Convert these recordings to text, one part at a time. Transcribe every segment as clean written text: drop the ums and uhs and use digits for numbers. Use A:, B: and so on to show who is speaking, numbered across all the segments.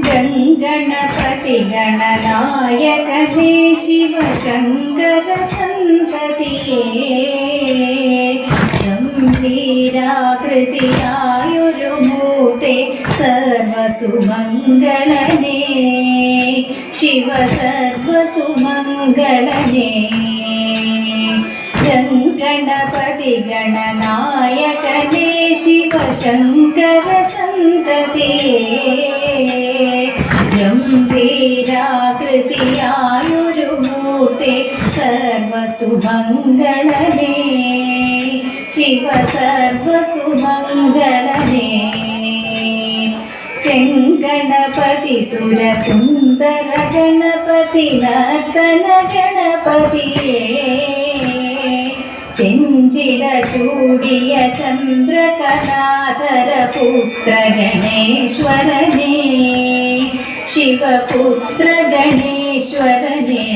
A: गणपति गणनायकने शिवशङ्कर सन्ततिये गम्भीराकृतियायुर्मूर्ते सर्वसुमङ्गलने शिव सर्वसुमङ्गलने गणपति गणनायकने शिवशङ्कर सन्ततिये गम्भीराकृतियायुर्मूर्ते सर्वसुमङ्गलने शिव सर्वसुमङ्गलने गणपति सुरसुन्दर गणपति नर्तन गणपतिये ചെഞ്ചിട ചൂടിയ ചന്ദ്രകലാധര പുത്ര ഗണേശ്വരനേ ശിവപുത്ര ഗണേശ്വരനേ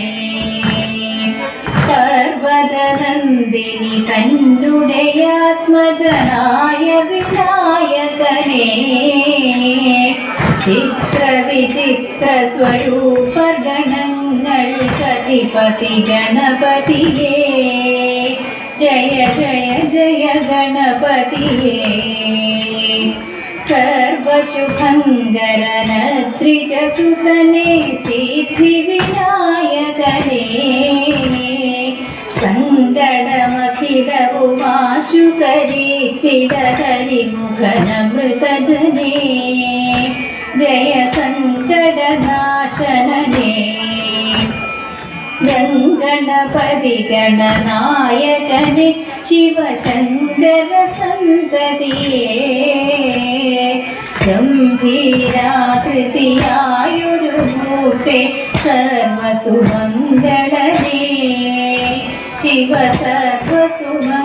A: പർവതനന്ദിനി തന്നുടെ ആത്മജനായ വിനായകനേ ചിത്രവിചിത്ര സ്വരൂപ ഗണങ്ങൾക്കധിപതി ഗണപതിയേ जय जय जय गणपतिये सर्वशुभङ्करन त्रिजसुतने सिद्धिविनायकने सङ्कटमखिलभुवाशुकरीचिडहरिमुखनमृतजने जय सङ्कटनाशनने गणपति गणनायकने शिवशङ्कर सन्ततिये गम्भीराकृतियायुर्मूर्ते सर्वसुमङ्गलने शिव सर्वसुमङ्गलने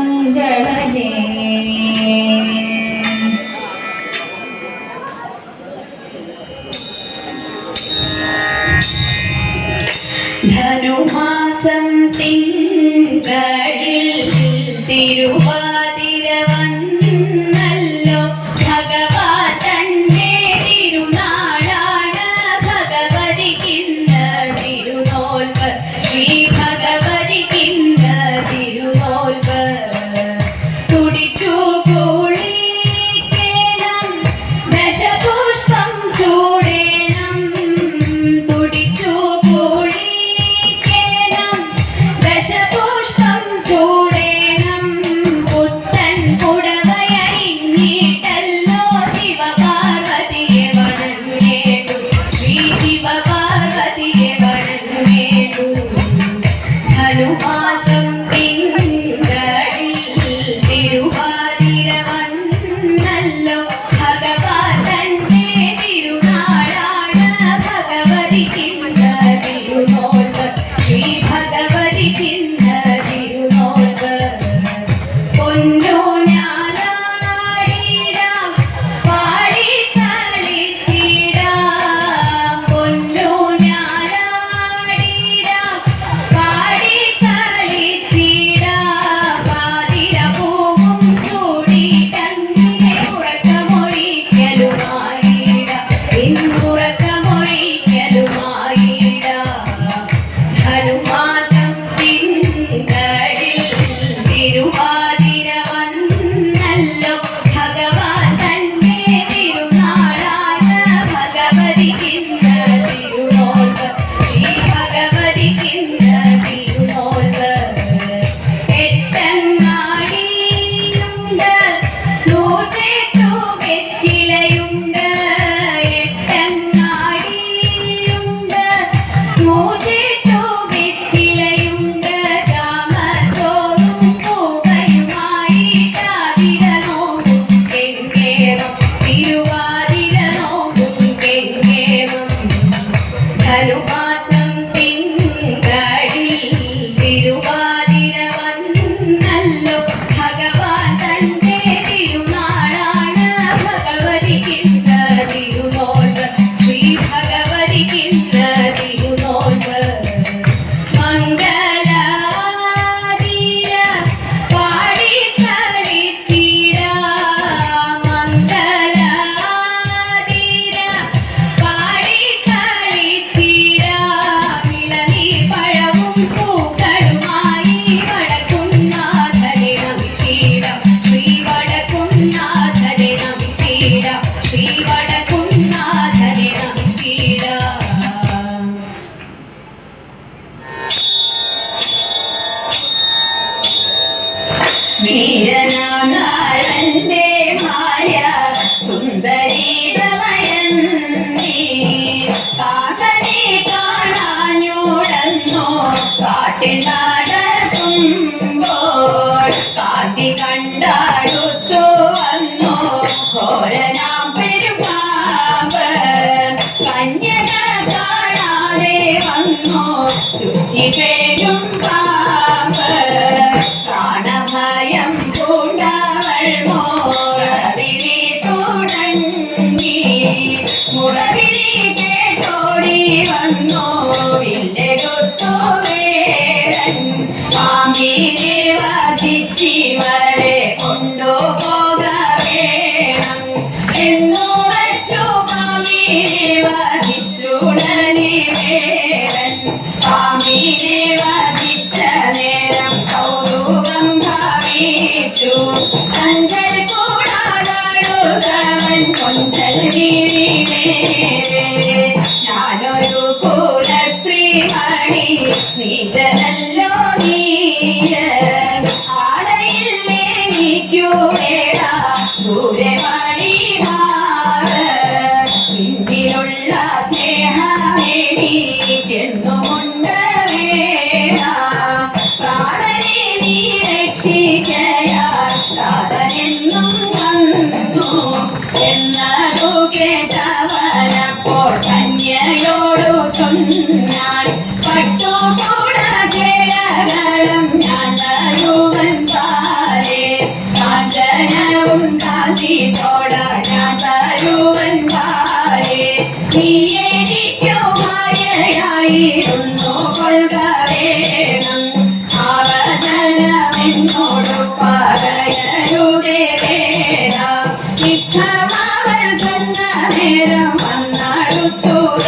A: ധനുമാസം തിങ്കളിൽ തിരുവാതിര വന്നല്ലോ ഭഗവാൻ തന്റെ തിരുനാളാണ് ഭഗവതിക്കിന്ന തിരുനോൽപ്പ് ശ്രീ ഭഗവതിക്കിന്ന തിരുനോൽപ്പ് തുടിച്ചു കുളിക്കണം ദശപുഷ്പം ചൂടേണം തുടിച്ചു പുഷ്പം ചൂടേണം ഞാനൊരു കുല സ്ത്രീ മണി നീചനല്ലോ നീയ ആടയില്ലേ നീക്കു വേട ദൂരെ മണി പിന്നിലുള്ള സ്നേഹമെനിക്കെന്നുമുണ്ട് വേട പ്രാണനെ നീ രക്ഷിക്കയാൽ താതനെന്നും വന്നു എന്നതു കേട്ടവനപ്പോൾ കന്യയോടു ചൊന്നാൻ പട്ടുകൂട ചേരകളും ഞാൻ തരുവൻ പാലേ കാഞ്ചനവും കാന്തിയോട ഞാൻ തരുവൻ പാലേ നീ എനിക്കു മായയായിരുന്നു കൊള്ളുക വേണം ആവചനമെന്നോടു പറയരുടെ വേട ഇത്തമവൾ തന്ന നേരം വന്നടുത്തുടേടൻ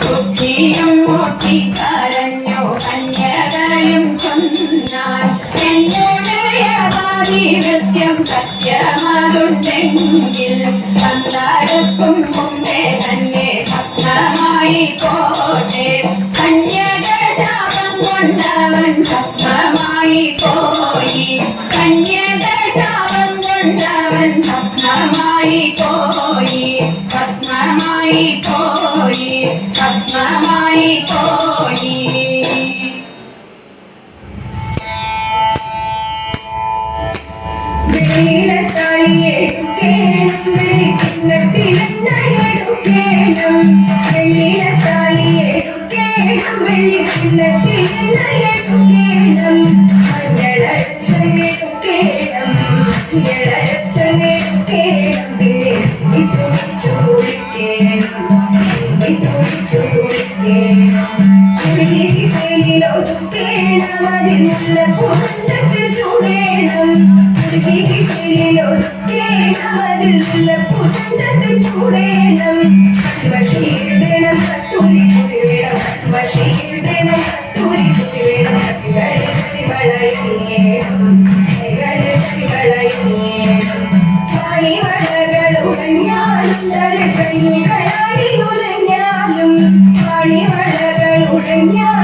A: ബുദ്ധിയും മുട്ടിക്കരഞ്ഞു കന്യകയും ചൊന്നാൽ എന്നുടയ പാതിവൃത്യം സത്യമതുണ്ടെങ്കിൽ വന്നടുക്കും മുമ്പേ തന്നെ ഭസ്മമായി പോട്ടെ കന്യക ശാപം കൊണ്ടവൻ ഭസ്മമായി പോയി കന്യക ശാപം കൊണ്ടവൻ ഭസ്മമായി പോയി ഭസ്മമായി പോയി ഭസ്മമായി പോയി
B: വെള്ളിലത്താളിയെടുക്കേണം വെള്ളിക്കിണ്ണത്തിലെണ്ണയെടുക്കേണം വെള്ളിലത്താളിയെടുക്കേണം വെള്ളിക്കിണ്ണത്തിലെണ്ണയെടുക്കേണം മഞ്ഞളച്ചെടുക്കേണം മഞ്ഞളച്ചെടുക്കേണം പിന്നെ ഇതുടിച്ചു കുടിക്കേണം ഇതുടിച്ചു കുടിക്കേണം ചേലിലൊതുക്കേണം അതിനുള്ള പൂന്തത്തിൽ ചൂടേണം ചേലിലൊതുക്കേണം അതിലുള്ള പൂന്തത്തിൽ ചൂടേണം വശീടണം കസ്തൂരി കുടി വേണം വശീടണം കസ്തൂരി കുടി വേണം വളയേണം കാളിവളകൾ ഉടഞ്ഞാലും തലക്കൈ കയാടി ഉലഞ്ഞാലും കാളിവളകൾ ഉടഞ്ഞാലും